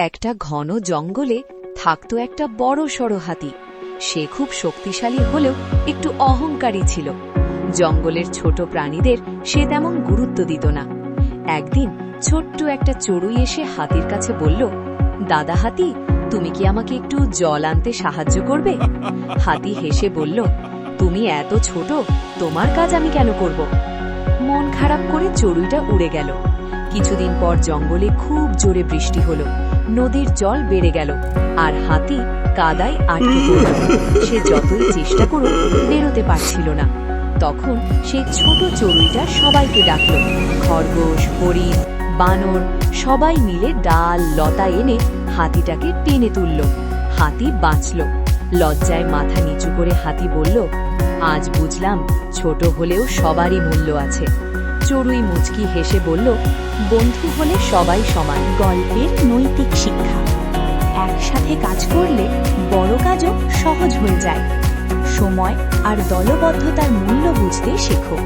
একটা ঘন জঙ্গলে থাকতো একটা বড় সড়ো হাতি। সে খুব শক্তিশালী হলেও একটু অহংকারী ছিল। জঙ্গলের ছোট প্রাণীদের সে তেমন গুরুত্ব দিত না। একদিন ছোট্ট একটা চড়ুই এসে হাতির কাছে বলল, দাদা হাতি, তুমি কি আমাকে একটু জল আনতে সাহায্য করবে? হাতি হেসে বলল, তুমি এত ছোট, তোমার কাজ আমি কেন করব? মন খারাপ করে চড়ুইটা উড়ে গেল। কিছুদিন পর জঙ্গলে খুব জোরে বৃষ্টি হলো, নদীর জল বেড়ে গেল, আর হাতি কাদায় আটকে পড়ল। সে যতই চেষ্টা করুক বেরোতে পারছিল না। তখন সেই ছোট চড়ুইটা সবাইকে ডাকল। খরগোশ, হরিণ, বানর সবাই মিলে ডাল লতা এনে হাতিটাকে টেনে তুলল। হাতি বাঁচল। লজ্জায় মাথা নিচু করে হাতি বলল, আজ বুঝলাম ছোট হলেও সবারই মূল্য আছে। চড়ুই মুচকি হেসে বলল, বন্ধু হলে সবাই সমান। গল্পের নৈতিক শিক্ষা। একসাথে কাজ করলে বড় কাজও সহজ হয়ে যায়। সময় আর দলবদ্ধতার মূল্য বুঝতে শেখো।